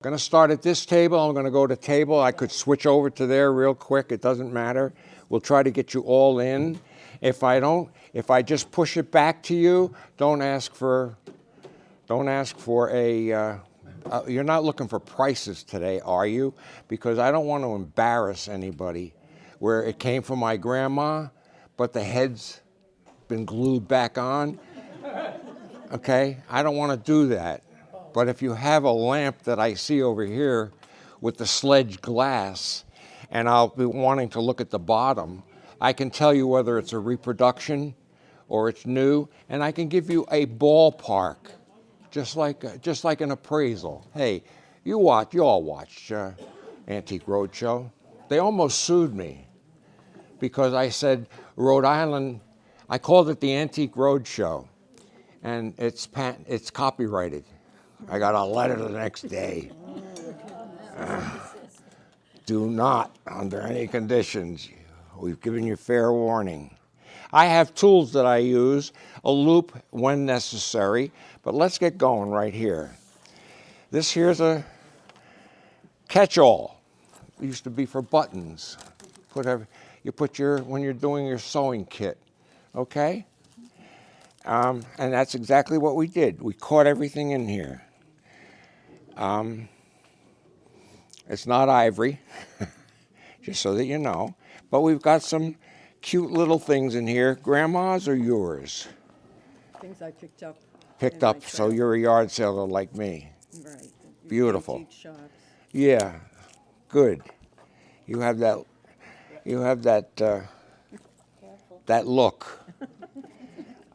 Going to start at this table. I'm going to go to table. I could switch over to there real quick. It doesn't matter. We'll try to get you all in. If I just push it back to you, don't ask for a, you're not looking for prices today, are you? Because I don't want to embarrass anybody where it came from my grandma, but the head's been glued back on. Okay? I don't want to do that. But if you have a lamp that I see over here with the sledge glass, and I'll be wanting to look at the bottom, I can tell you whether it's a reproduction or it's new, and I can give you a ballpark, just like an appraisal. Hey, you all watched Antique Roadshow. They almost sued me because I said Rhode Island. I called it the Antique Roadshow, and it's copyrighted. I got a letter the next day. Do not, under any conditions. We've given you fair warning. I have tools that I use, a loop when necessary, but let's get going right here. This here's a catch-all. It used to be for buttons. You put when you're doing your sewing kit, okay? And that's exactly what we did. We caught everything in here. It's not ivory, just so that you know. But we've got some cute little things in here. Grandma's or yours? Things I picked up. Picked up, so you're a yard sailor like me. Right. Beautiful. Antique shops. Yeah, good. You have that that look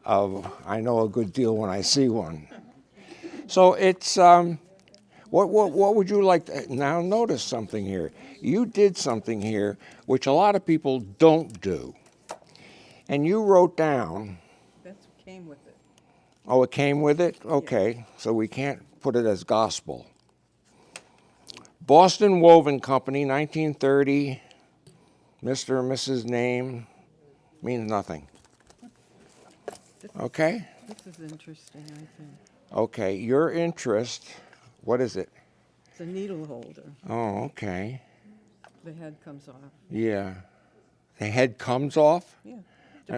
of I know a good deal when I see one. So it's what would you like to, now notice something here. You did something here which a lot of people don't do. And you wrote down. That came with it. Oh, it came with it? Okay, so we can't put it as gospel. Boston Woven Company, 1930, Mr. and Mrs. name, means nothing. Okay? This is interesting, I think. Okay, your interest, what is it? It's a needle holder. Oh, okay. The head comes off. Yeah. The head comes off? Yeah.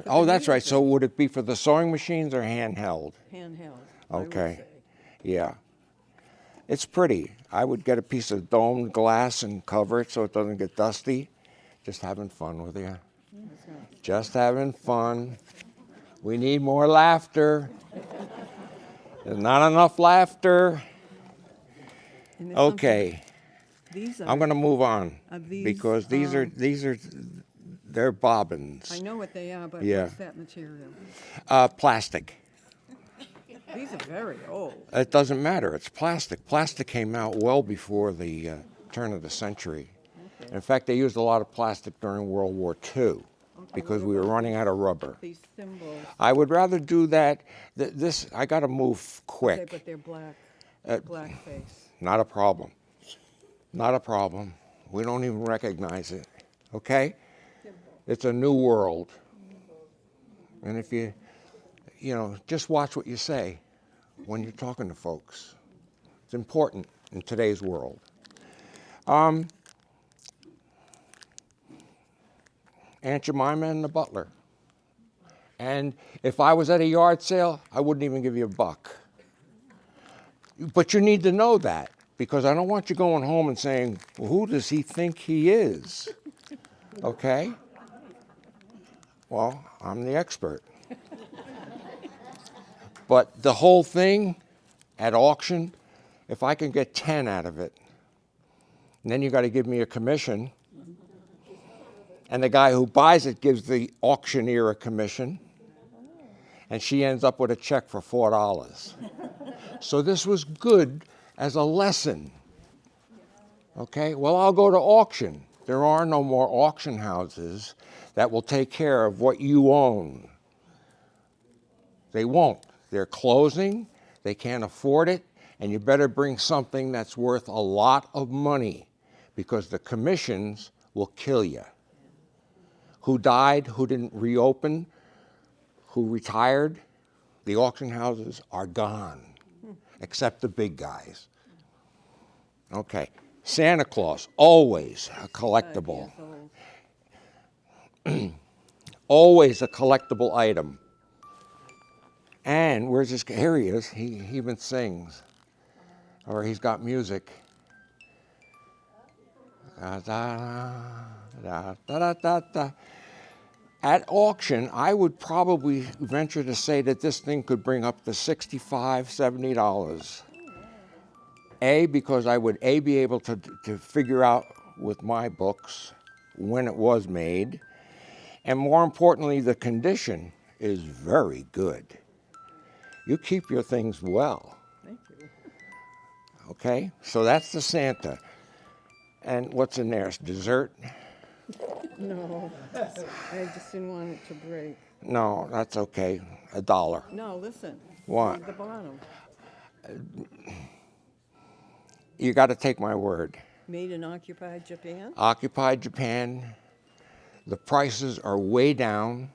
Oh, that's right. So would it be for the sewing machines or handheld? Handheld. Okay. Yeah. It's pretty. I would get a piece of domed glass and cover it so it doesn't get dusty. Just having fun with you. Just having fun. We need more laughter. There's not enough laughter. Okay. I'm going to move on because they're bobbins. I know what they are, but Yeah. what's that material? Plastic. These are very old. It doesn't matter. It's plastic. Plastic came out well before the turn of the century. Okay. In fact, they used a lot of plastic during World War II because we were running out of rubber. These thimbles. I would rather do that. I got to move quick. Okay, but they're black. Black face. Not a problem. Not a problem. We don't even recognize it. Okay? It's a new world. And if you just watch what you say when you're talking to folks. It's important in today's world. Aunt Jemima and the butler. And if I was at a yard sale, I wouldn't even give you a buck. But you need to know that because I don't want you going home and saying, well, who does he think he is? Okay? Well, I'm the expert. But the whole thing at auction, if I can get 10 out of it, and then you got to give me a commission, and the guy who buys it gives the auctioneer a commission, and she ends up with a check for $4. So this was good as a lesson. Okay, well, I'll go to auction. There are no more auction houses that will take care of what you own. They won't. They're closing, they can't afford it, and you better bring something that's worth a lot of money because the commissions will kill you. Who died, who didn't reopen, who retired, the auction houses are gone, except the big guys. Okay. Santa Claus, always a 5 collectible. years old. Always a collectible item. And where's this? Here he is. He even sings. Or he's got music. Da, da, da, da, da, da, da. At auction, I would probably venture to say that this thing could bring up to $65, $70. Because I would be able to figure out with my books when it was made. And more importantly, the condition is very good. You keep your things well. Thank you. Okay? So that's the Santa. And what's in there? Dessert? No, I just didn't want it to break. No, that's okay. $1. No, listen. What? Read the bottom. You got to take my word. Made in occupied Japan? Occupied Japan. The prices are way down.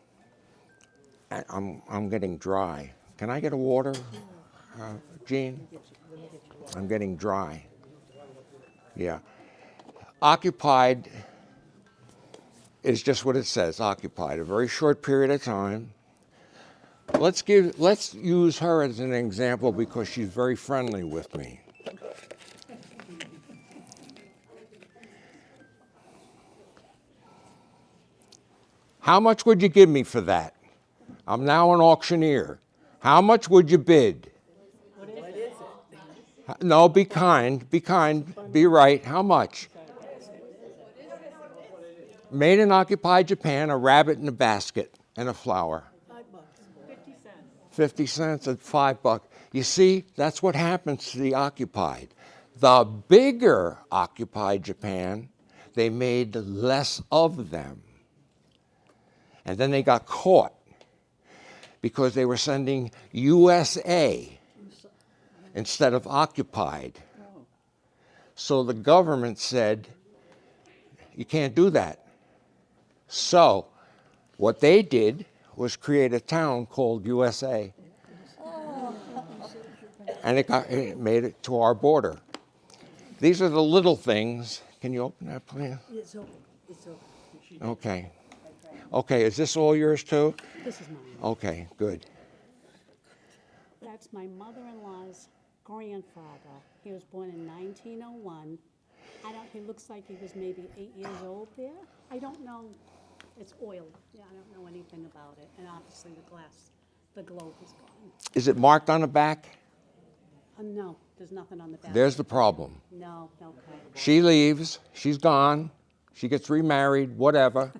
I'm getting dry. Can I get a water, Gene? I'm getting dry. Yeah. Occupied is just what it says, occupied, a very short period of time. Let's use her as an example because she's very friendly with me. How much would you give me for that? I'm now an auctioneer. How much would you bid? What is it? No, be kind, be right. How much? Made in occupied Japan, a rabbit in a basket and a flower. $5. 50 cents. 50 cents at $5. You see, that's what happens to the occupied. The bigger occupied Japan, they made less of them. And then they got caught because they were sending USA instead of occupied. So the government said, you can't do that. So what they did was create a town called USA. And it made it to our border. These are the little things. Can you open that, please? It's open. It's open. Okay. Okay, is this all yours too? This is mine. Okay, good. That's my mother-in-law's grandfather. He was born in 1901. He looks like he was maybe 8 years old there. I don't know. It's oil. Yeah, I don't know anything about it. And obviously the globe is gone. Is it marked on the back? No, there's nothing on the back. There's the problem. No, okay. She leaves, she's gone, she gets remarried, whatever,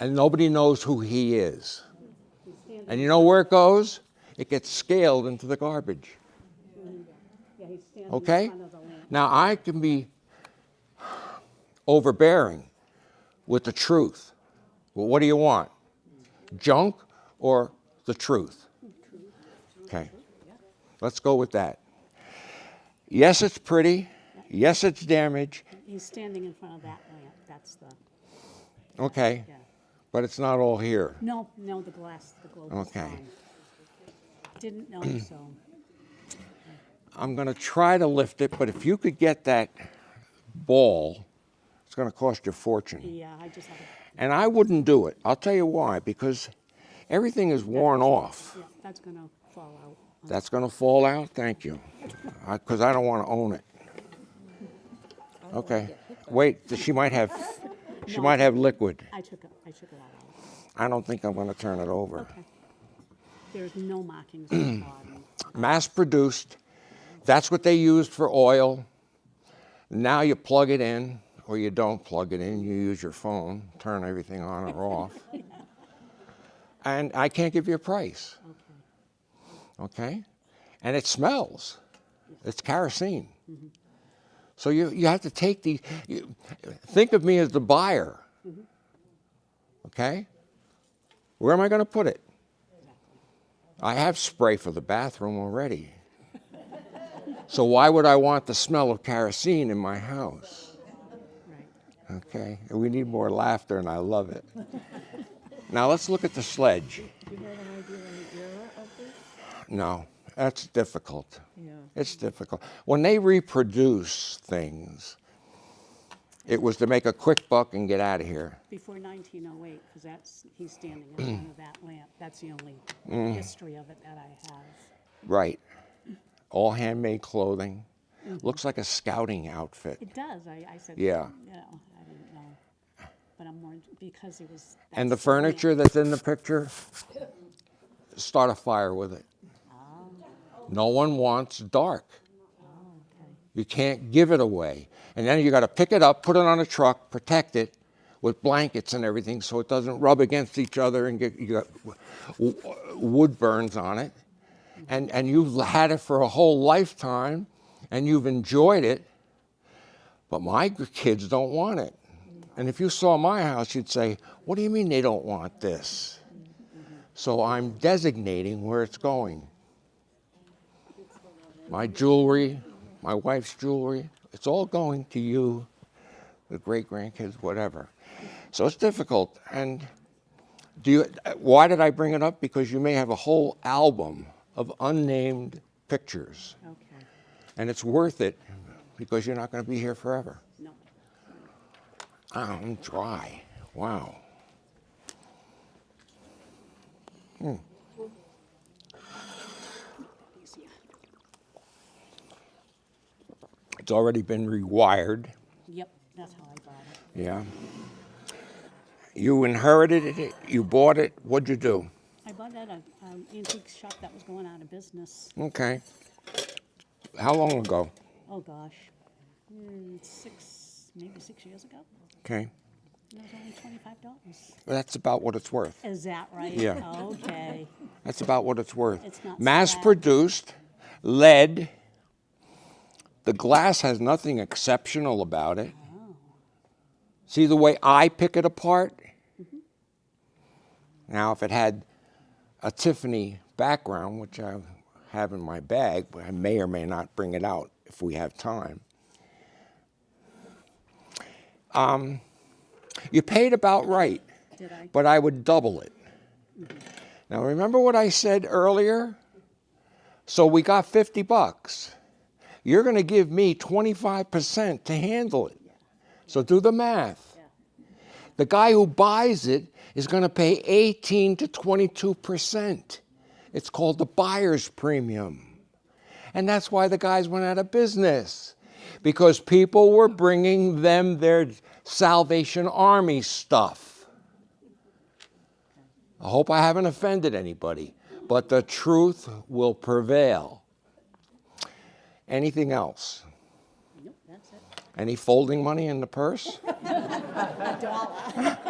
and nobody knows who he is. He's standing, And you know where it goes? It gets scaled into the garbage. yeah, he's standing Okay? in front of the lamp. Now, I can be overbearing with the truth. Well, what do you want? Junk or the truth? Okay. Let's go with that. Yes, it's pretty. Yes, it's damaged. He's standing in front of that lamp. That's the, Okay. yeah. But it's not all here. No, the globe is Okay. gone. Didn't know, so. I'm going to try to lift it, but if you could get that ball, it's going to cost you a fortune. Yeah, I just have a, And I wouldn't do it. I'll tell you why. Because everything is worn off. yeah, that's gonna fall out. That's going to fall out? Thank you. Because I don't want to own it. Okay. Wait, she might have liquid. I took it all out. I don't think I'm going to turn it over. Okay. There's no markings on the bottom. Mass produced. That's what they used for oil. Now you plug it in, or you don't plug it in. You use your phone, turn everything on or off. And I can't give you a price. Okay? And it smells. It's kerosene. So you have to take these. Think of me as the buyer. Okay? Where am I going to put it? I have spray for the bathroom already. So why would I want the smell of kerosene in my house? Right. Okay? And we need more laughter, and I love it. Now let's look at the sledge. Do you have an idea on the era of this? No. That's difficult. Yeah. It's difficult. When they reproduce things, it was to make a quick buck and get out of here. Before 1908, because he's standing in front of that lamp. That's the only history of it that I have. Right. All handmade clothing. Looks like a scouting outfit. It does. I said, Yeah. you know, I didn't know. But I'm more, because he was. And the that's lamp. furniture that's in the picture, start a fire with it. No one wants dark. Okay. You can't give it away. And then you got to pick it up, put it on a truck, protect it with blankets and everything so it doesn't rub against each other and you got wood burns on it. And you've had it for a whole lifetime and you've enjoyed it. But my kids don't want it. And if you saw my house, you'd say, what do you mean they don't want this? So I'm designating where it's going. My jewelry, my wife's jewelry, it's all going to you, the great-grandkids, whatever. So it's difficult. And why did I bring it up? Because you may have a whole album of unnamed pictures. Okay. And it's worth it because you're not going to be here forever. No. I'm dry. Wow. Easier. It's already been rewired. Yep, that's how I bought it. Yeah. You inherited it. You bought it. What'd you do? I bought that at an antique shop that was going out of business. Okay. How long ago? Oh, gosh. Maybe 6 years ago. Okay. It was only $25. That's about what it's worth. Is that right? Yeah. Okay. That's about what it's worth. It's not Mass bad. produced, lead. The glass has nothing exceptional about it. Oh. See the way I pick it apart? Now, if it had a Tiffany background, which I have in my bag, but I may or may not bring it out if we have time. You paid about right, Did I? but I would double it. Now, remember what I said earlier? So we got 50 bucks. You're going to give me 25% to handle it. So do the math. The guy who buys it is going to pay 18 to 22%. It's called the buyer's premium. And that's why the guys went out of business. Because people were bringing them their Salvation Army stuff. I hope I haven't offended anybody, but the truth will prevail. Anything else? Nope, that's it. Any folding money in the purse? $1.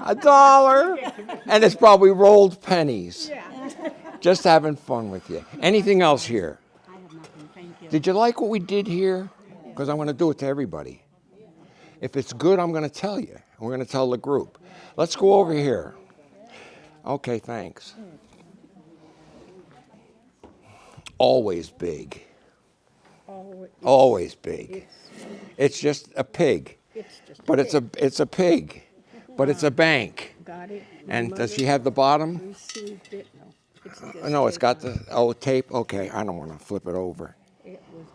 $1. And it's probably rolled pennies. Just having fun with you. Anything else here? I have nothing, thank you. Did you like what we did here? Because I'm going to do it to everybody. If it's good, I'm going to tell you. We're going to tell the group. Let's go over here. Okay, thanks. Always big. Always big. It's just a pig. But it's a pig. But it's a bank. Got it. And does she have the bottom? Received it. No. It's just No, it's got the tape. Okay, I don't want to flip it over. It was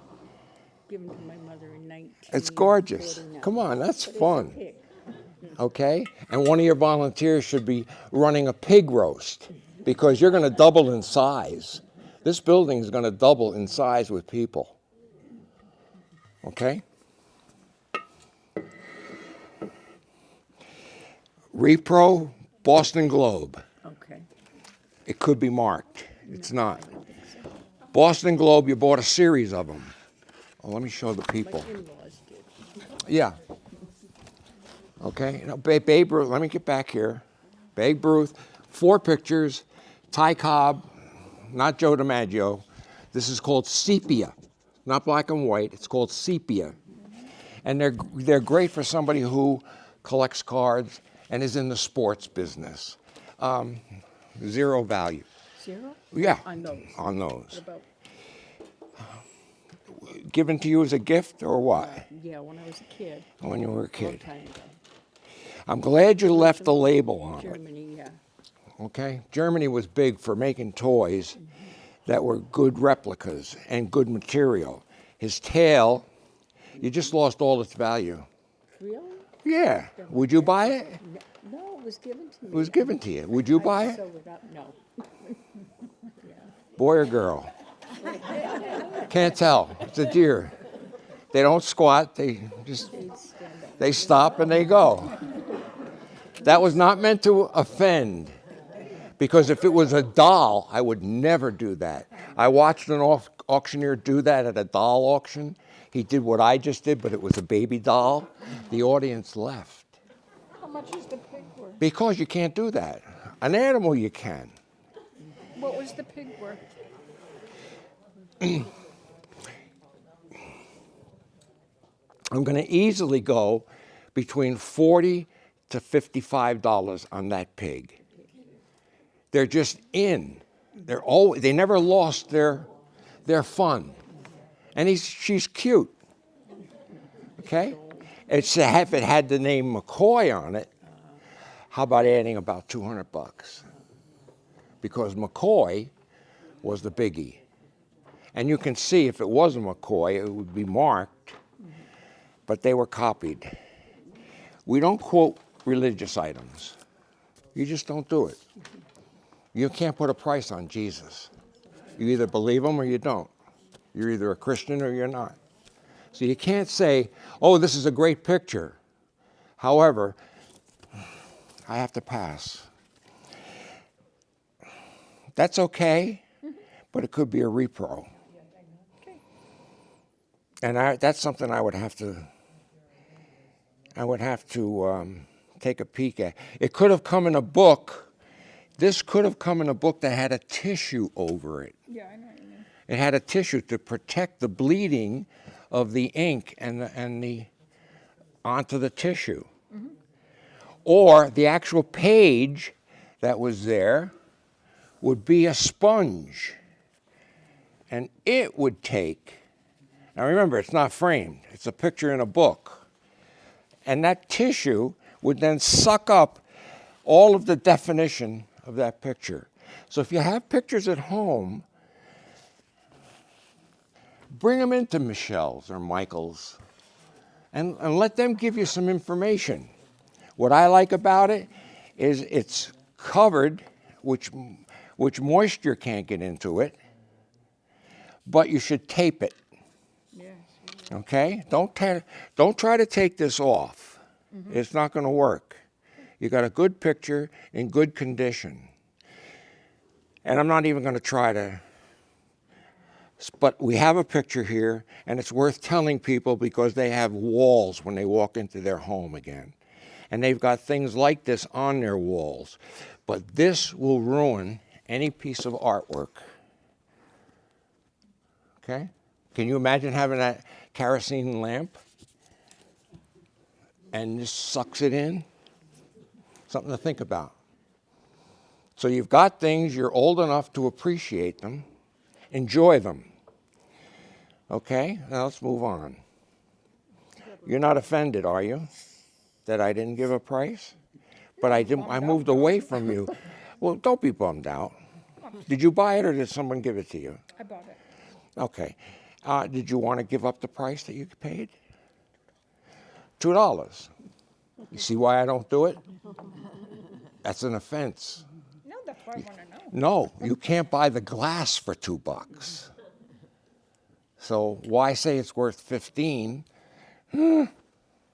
given to my mother in 1949. It's gorgeous. Come on, that's But fun. It's a pig. Okay? And one of your volunteers should be running a pig roast because you're going to double in size. This building is going to double in size with people. Okay? Repro, Boston Globe. Okay. It could be marked. It's not. Boston Globe, you bought a series of them. Oh, let me show the people. My in-laws did. Yeah. Okay. Now, Babe Ruth, let me get back here. Babe Ruth, 4 pictures. Ty Cobb, not Joe DiMaggio. This is called sepia, not black and white. It's called sepia. And they're great for somebody who collects cards and is in the sports business. Zero value. Zero? Yeah. On those. On those. What about, Given to you as a gift or what? yeah, when I was a kid. When you were a Long kid. time ago. I'm glad you left the label on it. Germany, yeah. Okay? Germany was big for making toys, that were good replicas and good material. His tail, you just lost all its value. Really? Yeah. Would you buy it? No, it was given to me. It was given to you. Would you buy I it? sewed it up. No. Boy or girl? Can't tell. It's a deer. They don't squat. They stop and they go. That was not meant to offend. Because if it was a doll, I would never do that. I watched an auctioneer do that at a doll auction. He did what I just did, but it was a baby doll. The audience left. How much is the pig worth? Because you can't do that. An animal you can. What was the pig worth? I'm going to easily go between $40 to $55 on that pig. They're just in. They never lost their fun. And she's cute. Okay? If it had the name McCoy on it, how about adding about $200? Because McCoy was the biggie. And you can see if it wasn't McCoy, it would be marked, but they were copied. We don't quote religious items. You just don't do it. You can't put a price on Jesus. You either believe him or you don't. You're either a Christian or you're not. So you can't say, oh, this is a great picture. However, I have to pass. That's okay, but it could be a repro. And that's something I would have to take a peek at. It could have come in a book. This could have come in a book that had a tissue over it. Yeah, I know what you mean. It had a tissue to protect the bleeding of the ink and the onto the tissue. Mm-hmm. Or the actual page that was there would be a sponge. And it would take, now remember, it's not framed. It's a picture in a book. And that tissue would then suck up all of the definition of that picture. So if you have pictures at home, bring them into Michelle's or Michael's and let them give you some information. What I like about it is it's covered, which moisture can't get into it, but you should tape it. Yes. Okay? Don't try to take this off. Mm-hmm. It's not going to work. You got a good picture in good condition. And I'm not even going to try to, but we have a picture here, and it's worth telling people because they have walls when they walk into their home again. And they've got things like this on their walls. But this will ruin any piece of artwork. Okay? Can you imagine having that kerosene lamp? And this sucks it in? Something to think about. So you've got things, you're old enough to appreciate them, enjoy them. Okay, now let's move on. You're not offended, are you, that I didn't give a price? But I moved away from you. Well, don't be bummed out. Did you buy it or did someone give it to you? I bought it. Okay. Did you want to give up the price that you paid? $2. You see why I don't do it? That's an offense. No, that's what I want to know. No, you can't buy the glass for $2. So why say it's worth 15? You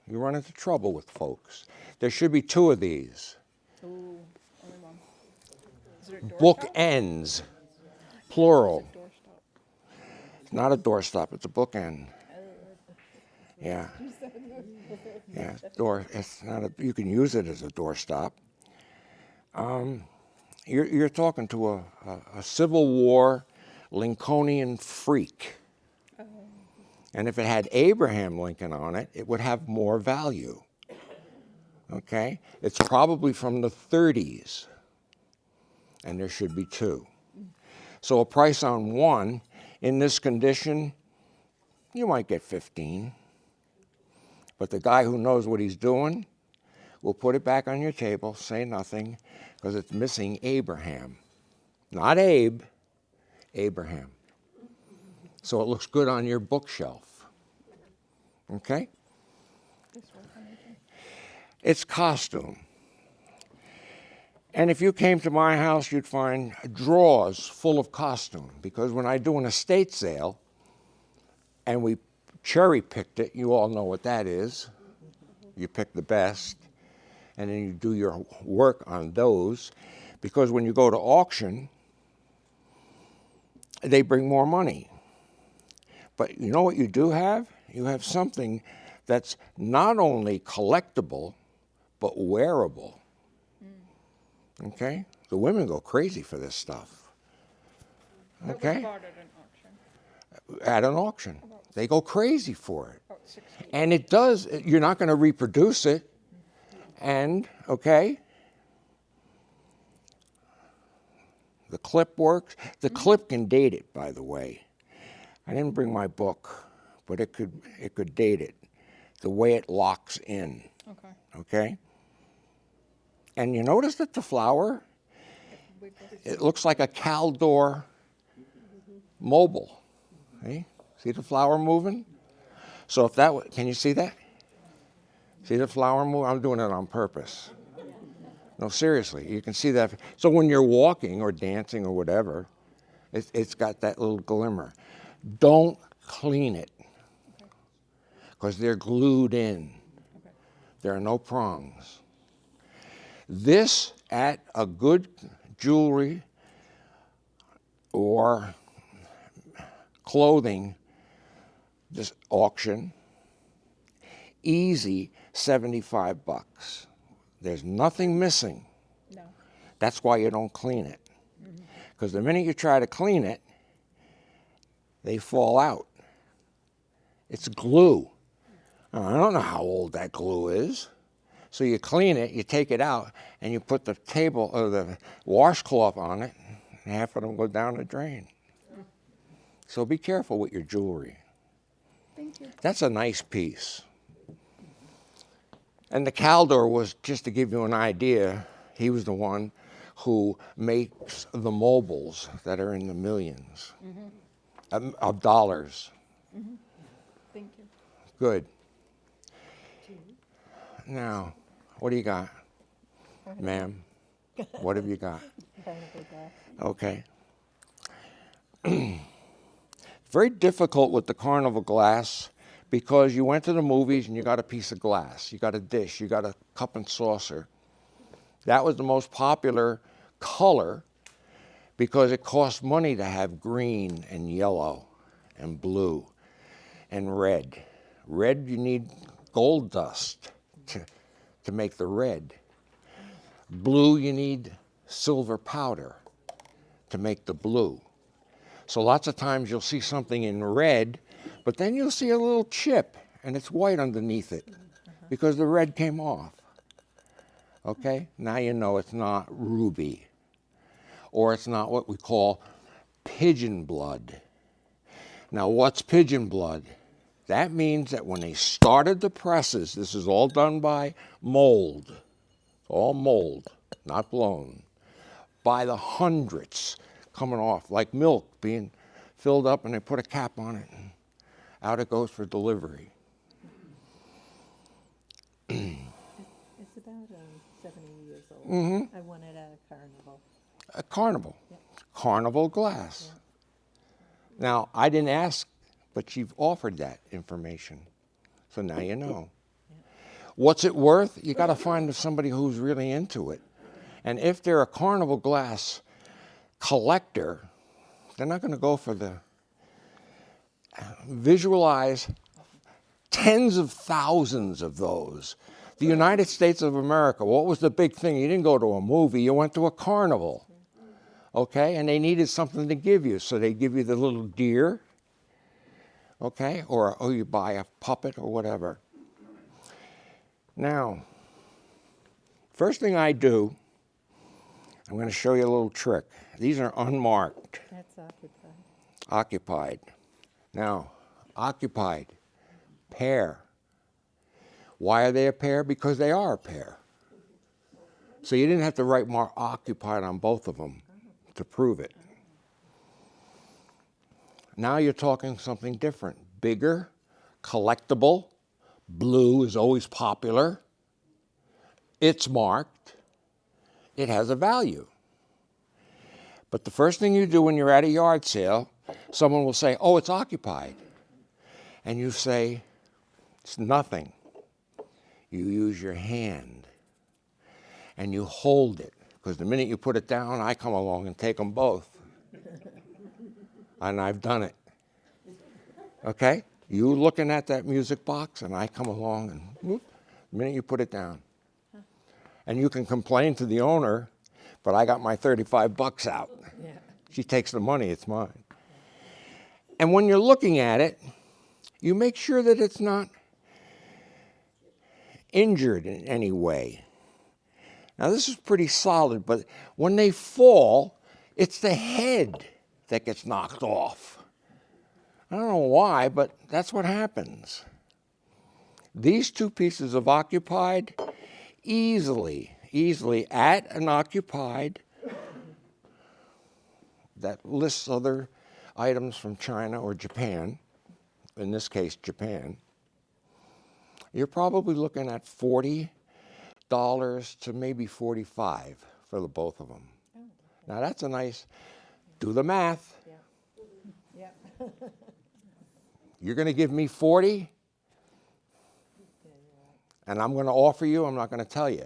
run into trouble with folks. There should be 2 of these. Ooh, only one. Is it a doorstop? Bookends, plural. Doorstop. It's not a doorstop, it's a bookend. Yeah. Yeah, it's not you can use it as a doorstop. You're talking to a Civil War Lincolnian freak. And if it had Abraham Lincoln on it, it would have more value. Okay? It's probably from the 30s. And there should be 2. So a price on 1, in this condition, you might get 15. But the guy who knows what he's doing will put it back on your table, say nothing, because it's missing Abraham. Not Abe, Abraham. So it looks good on your bookshelf. Okay? It's costume. And if you came to my house, you'd find drawers full of costume, because when I do an estate sale and we cherry picked it, you all know what that is. You pick the best, and then you do your work on those, because when you go to auction, they bring more money. But you know what you do have? You have something that's not only collectible, but wearable. Okay? The women go crazy for this stuff. Okay? At an auction. They go crazy for it. And it does, you're not going to reproduce it. And, okay? The clip works. The clip can date it, by the way. I didn't bring my book, but it could date it. The way it locks in. Okay. Okay? And you notice that the flower, it looks like a Caldor mobile. See the flower moving? So if that, can you see that? See the flower move? I'm doing it on purpose. No, seriously, you can see that. So when you're walking or dancing or whatever, it's got that little glimmer. Don't clean it, because they're glued in. There are no prongs. This at a good jewelry or clothing this auction, easy $75. There's nothing missing. No. That's why you don't clean it. Because the minute you try to clean it, they fall out. It's glue. Now, I don't know how old that glue is. So you clean it, you take it out, and you put the table or the washcloth on it, and half of them go down the drain. So be careful with your jewelry. Thank you. That's a nice piece. And the Caldor was, just to give you an idea, he was the one who makes the mobiles that are in the millions of dollars. Thank you. Good. Now, what do you got, ma'am? What have you got? Okay. Very difficult with the carnival glass, because you went to the movies and you got a piece of glass, you got a dish, you got a cup and saucer. That was the most popular color because it cost money to have green and yellow and blue and red. Red, you need gold dust to make the red. Blue, you need silver powder to make the blue. So lots of times you'll see something in red, but then you'll see a little chip, and it's white underneath it because the red came off. Okay? Now you know it's not ruby, or it's not what we call pigeon blood. Now, what's pigeon blood? That means that when they started the presses, this is all done by mold, all mold, not blown, by the hundreds coming off, like milk being filled up, and they put a cap on it, and out it goes for delivery. It's about 70 years old. I won it at a carnival. A carnival, Yeah. carnival glass. Now, I didn't ask, but you've offered that information, so now you know. What's it worth? You got to find somebody who's really into it. And if they're a carnival glass collector, they're not going to go for the visualize tens of thousands of those. The United States of America, what was the big thing? You didn't go to a movie, you went to a carnival. Okay, and they needed something to give you, so they give you the little deer, okay, or you buy a puppet or whatever. Now, first thing I do, I'm going to show you a little trick. These are unmarked, That's occupied. occupied. Now, occupied, pair. Why are they a pair? Because they are a pair. So you didn't have to write mark occupied on both of them to prove it. Now you're talking something different. Bigger, collectible, blue is always popular. It's marked. It has a value. But the first thing you do when you're at a yard sale, someone will say, oh, it's occupied. And you say, it's nothing. You use your hand and you hold it. Because the minute you put it down, I come along and take them both. And I've done it. Okay? You looking at that music box and I come along and whoop, the minute you put it down. And you can complain to the owner, but I got my $35 out. Yeah. She takes the money, it's mine. And when you're looking at it, you make sure that it's not injured in any way. Now this is pretty solid, but when they fall, it's the head that gets knocked off. I don't know why, but that's what happens. These two pieces of occupied, easily at an occupied that lists other items from China or Japan, in this case Japan, you're probably looking at $40 to maybe $45 for the both of them. Now that's a nice, do the math. Yeah. You're going to give me 40, and I'm going to offer you, I'm not going to tell you,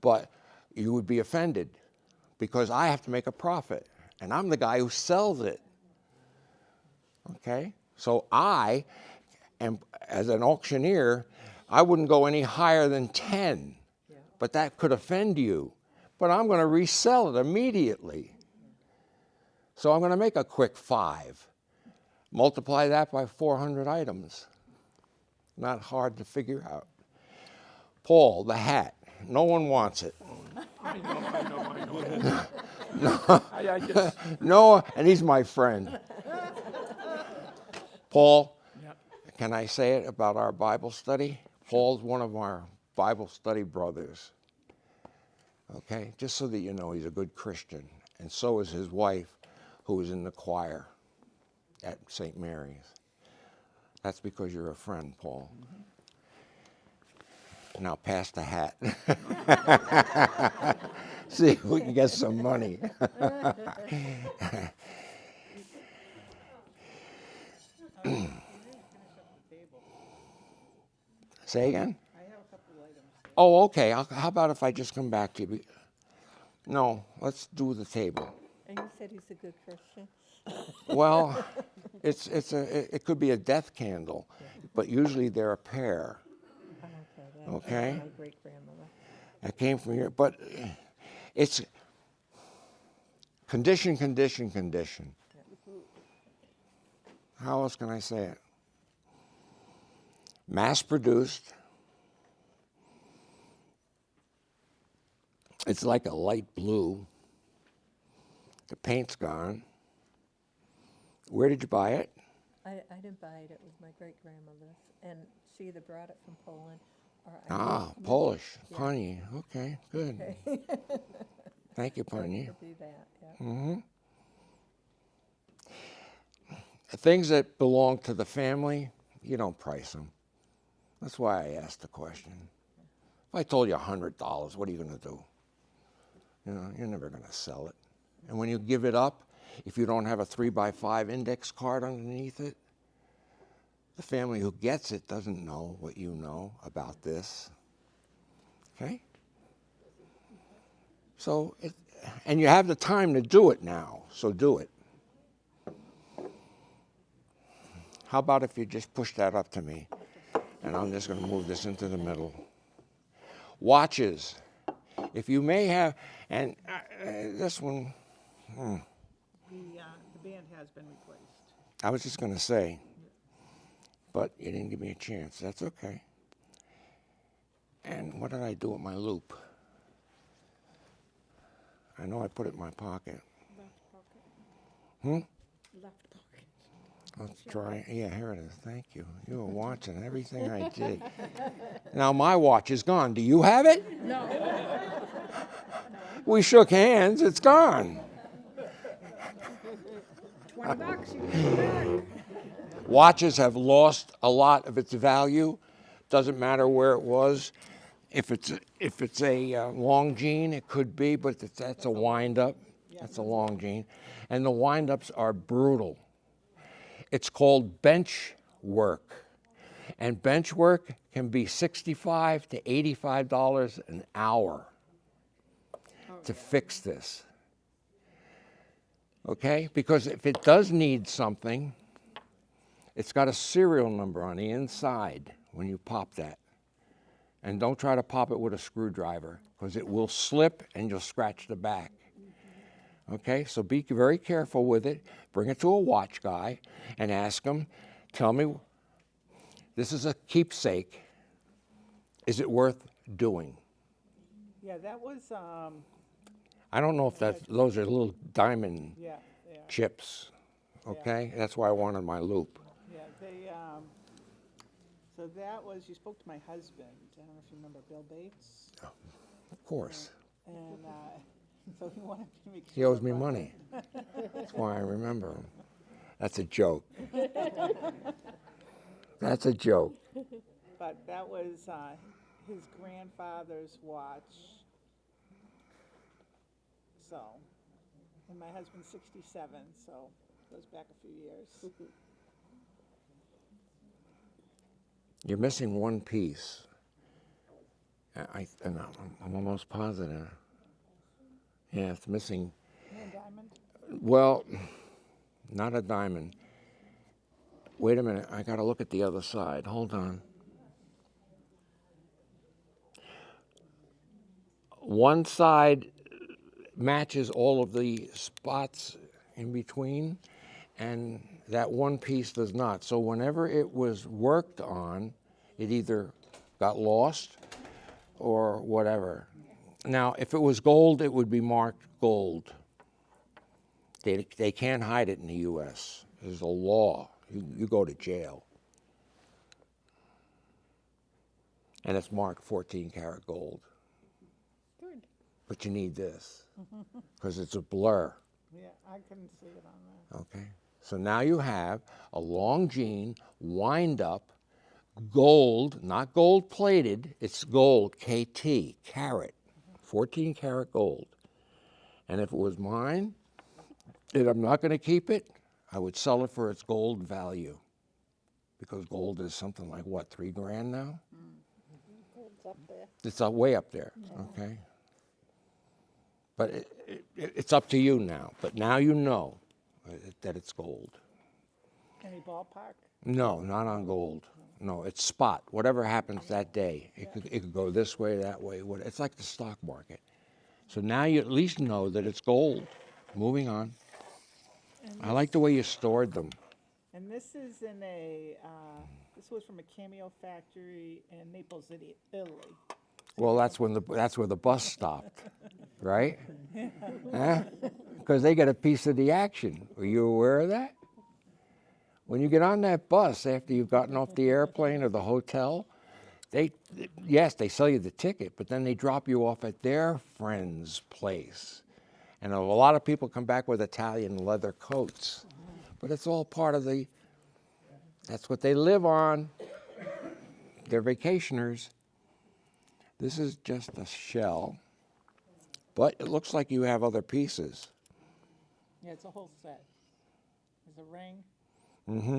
but you would be offended because I have to make a profit, and I'm the guy who sells it. Okay? So I am, as an auctioneer, I wouldn't go any higher than 10, but that could offend you. But I'm going to resell it immediately. So I'm going to make a quick 5. Multiply that by 400 items. Not hard to figure out. Paul, the hat. No one wants it. I know. No, I just, no, and he's my friend. Paul, yeah. can I say it about our Bible study? Paul's one of our Bible study brothers. Okay, just so that you know, he's a good Christian. And so is his wife, who is in the choir at St. Mary's. That's because you're a friend, Paul. Now pass the hat. See if we can get some money. Say again? I have a couple items. Oh, okay. How about if I just come back to you? No, let's do the table. And you said he's a good Christian? Well, it could be a death candle, but usually they're a pair. Okay. My great-grandmother. I came from here, but it's condition. How else can I say it? Mass-produced. It's like a light blue. The paint's gone. Where did you buy it? I didn't buy it. It was my great-grandmother's, and she either brought it from Poland or Polish. Yeah. Pani. Okay, good. Okay. Thank you, Pani. To do that, yeah. Things that belong to the family, you don't price them. That's why I asked the question. If I told you $100, what are you going to do? You know, you're never going to sell it. And when you give it up, if you don't have a 3x5 index card underneath it, the family who gets it doesn't know what you know about this. Okay? So, and you have the time to do it now, so do it. How about if you just push that up to me? And I'm just going to move this into the middle. Watches. If you may have, and this one, The band has been replaced. I was just going to say, but you didn't give me a chance. That's okay. And what did I do with my loop? I know I put it in my pocket. Left pocket. Left pocket. Let's try. Yeah, here it is. Thank you. You were watching everything I did. Now my watch is gone. Do you have it? No. We shook hands. It's gone. $20, you can get it back. Watches have lost a lot of its value. Doesn't matter where it was. If it's a long jean, it could be, but that's a wind up. That's a long jean, and the wind ups are brutal. It's called bench work, and bench work can be $65 to $85 an hour to fix this. Okay, because if it does need something, it's got a serial number on the inside when you pop that. And don't try to pop it with a screwdriver because it will slip and you'll scratch the back. Okay, so be very careful with it. Bring it to a watch guy and ask him, tell me, this is a keepsake. Is it worth doing? Yeah, that was, I don't know if those are little diamond yeah, yeah, chips. Okay, that's why I wanted my loop. yeah, they, so that was, you spoke to my husband, I don't know if you remember Bill Bates, Of course. and, so he wanted to make sure. He owes me about money. That's why I remember him. That's a joke. That's a joke. But that was, his grandfather's watch. So, and my husband's 67, so goes back a few years. You're missing one piece. And I'm almost positive. Yeah, it's missing. And diamond? Well, not a diamond. Wait a minute. I got to look at the other side. Hold on. One side matches all of the spots in between, and that one piece does not. So whenever it was worked on, it either got lost or whatever. Now, if it was gold, it would be marked gold. They can't hide it in the U.S. There's a law. You go to jail. And it's marked 14 karat gold. Good. But you need this because it's a blur. Yeah, I couldn't see it on Okay. So now you have a long jean, wind up, gold, not gold plated, it's gold, KT, carat, 14 karat gold. And if it was mine, and I'm not going to keep it, I would sell it for its gold value. Because gold is something like, what, $3,000 now? Gold's up there. It's way up there, okay? But it's up to you now. But now you know that it's gold. that. Any ballpark? No, not on gold. No, it's spot. Whatever happens that day, it could go this way, that way. It's like the stock market. So now you at least know that it's gold. Moving on. I like the way you stored them. And this is in a, this was from a cameo factory in Naples, Italy. Well, that's where the bus stopped, right? Because they get a piece of the action. Were you aware of that? When you get on that bus after you've gotten off the airplane or the hotel, they sell you the ticket, but then they drop you off at their friend's place. And a lot of people come back with Italian leather coats. But it's all part of that's what they live on. They're vacationers. This is just a shell, but it looks like you have other pieces. Yeah, it's a whole set. There's a ring. Mm-hmm.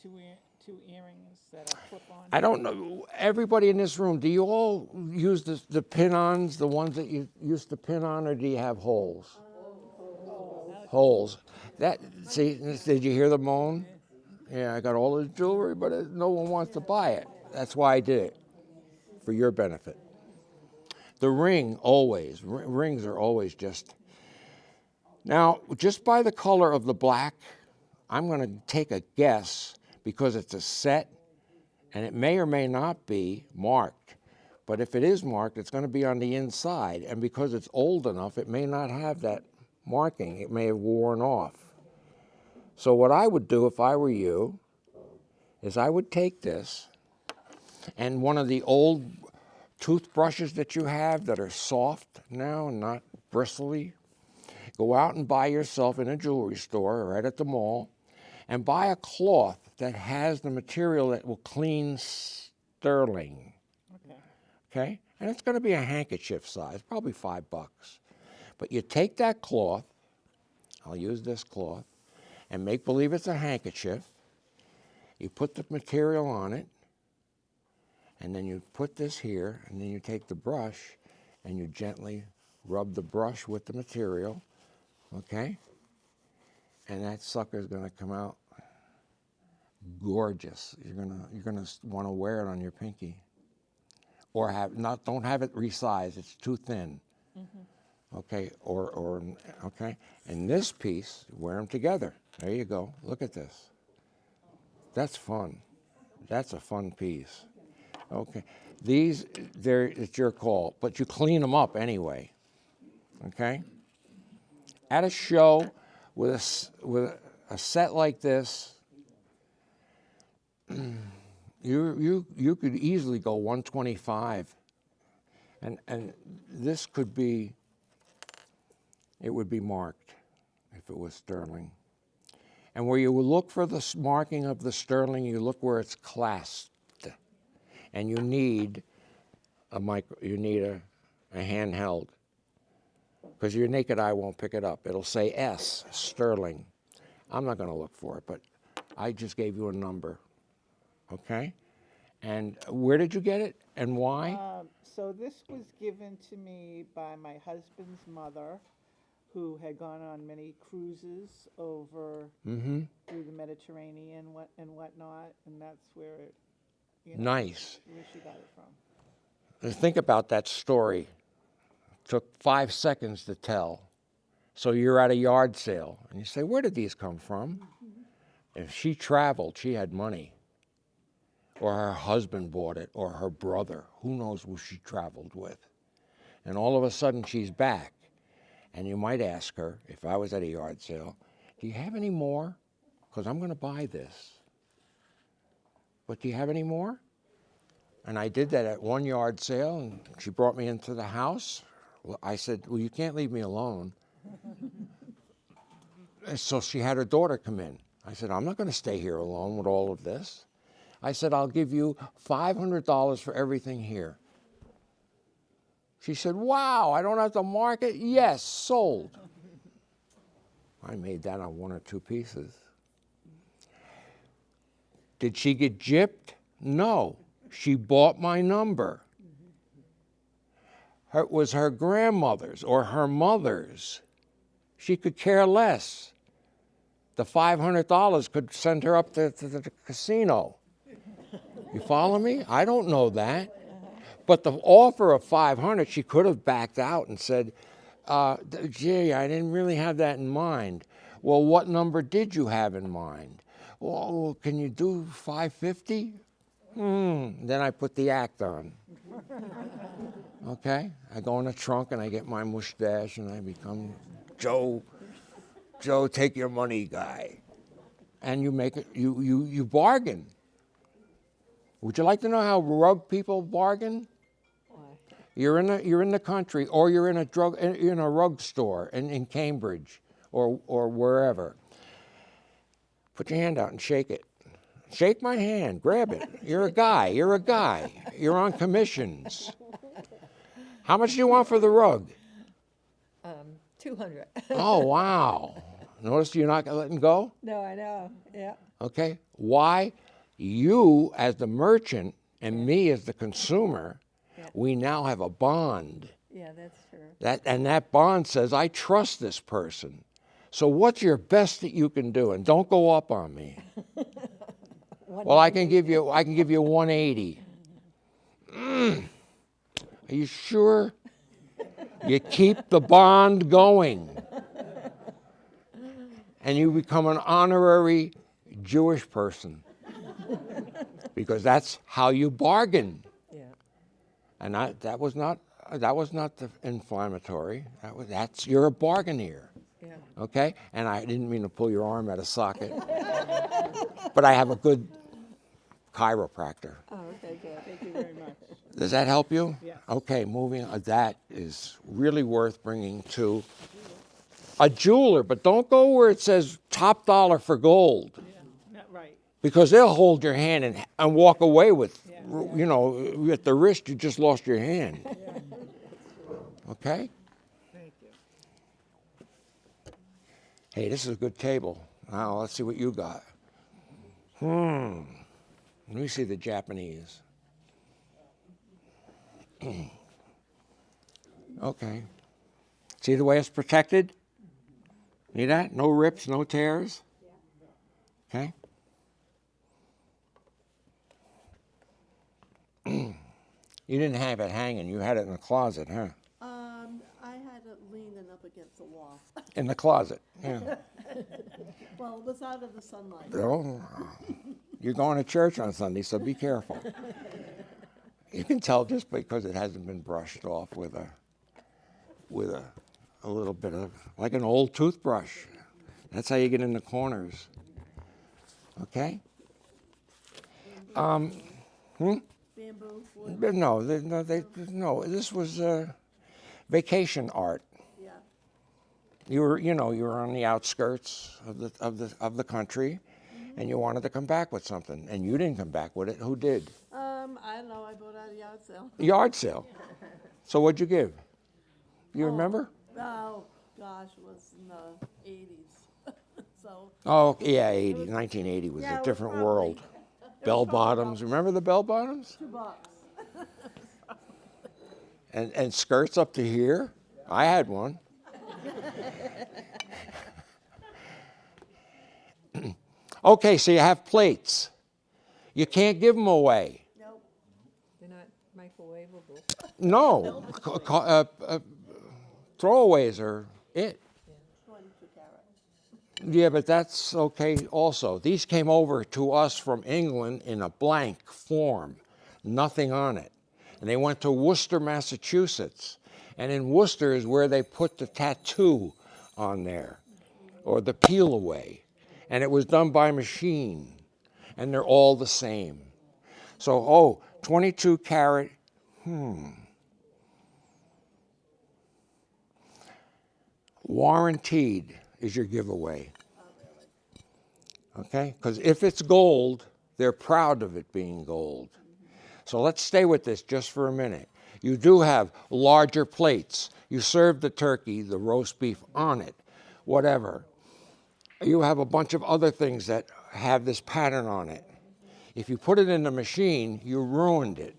Two earrings that are clip-on. I don't know, everybody in this room, do you all use the pin-ons, the ones that you used to pin on, or do you have holes? Holes. See, did you hear the moan? Yeah, I got all this jewelry, but no one wants to buy it. That's why I did it, for your benefit. The ring, always, rings are always just. Now, just by the color of the black, I'm going to take a guess, because it's a set, and it may or may not be marked. But if it is marked, it's going to be on the inside, and because it's old enough, it may not have that marking. It may have worn off. So what I would do if I were you is I would take this, and one of the old toothbrushes that you have that are soft now and not bristly, Go out and buy yourself in a jewelry store or right at the mall and buy a cloth that has the material that will clean sterling. Okay. Okay? And it's going to be a handkerchief size, probably $5. But you take that cloth, I'll use this cloth, and make believe it's a handkerchief. You put the material on it, and then you put this here, and then you take the brush, and you gently rub the brush with the material, okay? And that sucker's gonna come out gorgeous. You're gonna want to wear it on your pinky, or don't have it resized. It's too thin. Okay, okay. And this piece, wear them together. There you go. Look at this. That's fun. That's a fun piece. Okay. It's your call, but you clean them up anyway. Okay. At a show with a set like this, you could easily go 125, and this could be. It would be marked if it was sterling. And where you would look for the marking of the sterling, you look where it's clasped. And you need a handheld, because your naked eye won't pick it up. It'll say S, sterling. I'm not going to look for it, but I just gave you a number. Okay? And where did you get it and why? So this was given to me by my husband's mother, who had gone on many cruises over through the Mediterranean and whatnot, and that's where it, Nice. where she got it from. Think about that story. It took 5 seconds to tell. So you're at a yard sale, and you say, where did these come from? If she traveled, she had money. Or her husband bought it, or her brother. Who knows who she traveled with? And all of a sudden, she's back. And you might ask her, if I was at a yard sale, do you have any more? Because I'm going to buy this. But do you have any more? And I did that at one yard sale, and she brought me into the house. Well, I said, well, you can't leave me alone. And so she had her daughter come in. I said, I'm not going to stay here alone with all of this. I said, I'll give you $500 for everything here. She said, wow, I don't have to mark it? Yes, sold. I made that on 1 or 2 pieces. Did she get gypped? No. She bought my number. It was her grandmother's or her mother's. She could care less. The $500 could send her up to the casino. You follow me? I don't know that. But the offer of $500, she could have backed out and said, gee, I didn't really have that in mind. Well, what number did you have in mind? Well, can you do $550? Then I put the act on. Okay? I go in the trunk and I get my mustache and I become Joe, take your money guy. And you make it, you bargain. Would you like to know how rug people bargain? You're in the country, or you're in a rug store in Cambridge or wherever. Put your hand out and shake it. Shake my hand, grab it. You're a guy. You're on commissions. How much do you want for the rug? 200. Oh, wow. Notice you're not letting go? No, I know, yeah. Okay. Why? You as the merchant and me as the consumer, we now have a bond. Yeah, that's true. That bond says, I trust this person. So what's your best that you can do? And don't go up on me. Well, I can give you 180. Are you sure? You keep the bond going. And you become an honorary Jewish person. Because that's how you bargain. Yeah. And that was not the inflammatory. You're a bargaineer. Yeah. Okay? And I didn't mean to pull your arm out of socket. But I have a good chiropractor. Oh, okay, good. Thank you very much. Does that help you? Yes. Okay, moving on. That is really worth bringing to A jeweler, but don't go where it says top dollar for gold, Not right. because they'll hold your hand and walk away with, Yeah. you know, at the wrist, you just lost your hand. Okay? Thank you. Hey, this is a good table. Now, let's see what you got. Let me see the Japanese. Okay. See the way it's protected? See that? No rips, no tears. Okay. You didn't have it hanging. You had it in the closet, huh? I had it leaning up against the wall. In the closet. Yeah. Well, it was out of the sunlight. Oh, you're going to church on Sunday, so be careful. You can tell just because it hasn't been brushed off with a little bit of, like an old toothbrush. That's how you get in the corners. Okay? Bamboo, wood, No, this was vacation art. yeah. You were on the outskirts of the country, and you wanted to come back with something, and you didn't come back with it. Who did? I don't know, I bought at a yard sale. Yard sale. So what'd you give? You remember? Oh, gosh, it was in the 80s. So, Oh, yeah, 1980 was yeah, it a was different probably- world. Bell bottoms. Remember the bell bottoms? $2. And skirts up to here? I had one. Okay, so you have plates. You can't give them away. Nope. They're not microwavable. No. Throwaways are it. 22 carat. Yeah, but that's okay also. These came over to us from England in a blank form, nothing on it. And they went to Worcester, Massachusetts. And in Worcester is where they put the tattoo on there, or the peel away. And it was done by machine. And they're all the same. So, 22 carat, Warranted is your giveaway. Okay? Because if it's gold, they're proud of it being gold. So let's stay with this just for a minute. You do have larger plates. You serve the turkey, the roast beef on it, whatever. You have a bunch of other things that have this pattern on it. If you put it in the machine, you ruined it,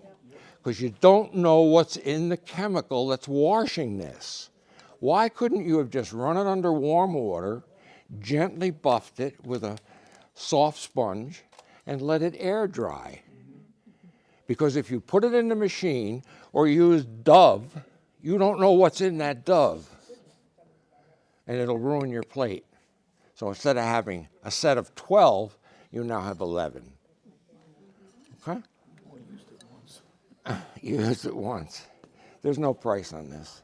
because you don't know what's in the chemical that's washing this. Why couldn't you have just run it under warm water, gently buffed it with a soft sponge, and let it air dry? Because if you put it in the machine or use Dove, you don't know what's in that Dove, and it'll ruin your plate. So instead of having a set of 12, you now have 11. Okay? You used it once. There's no price on this.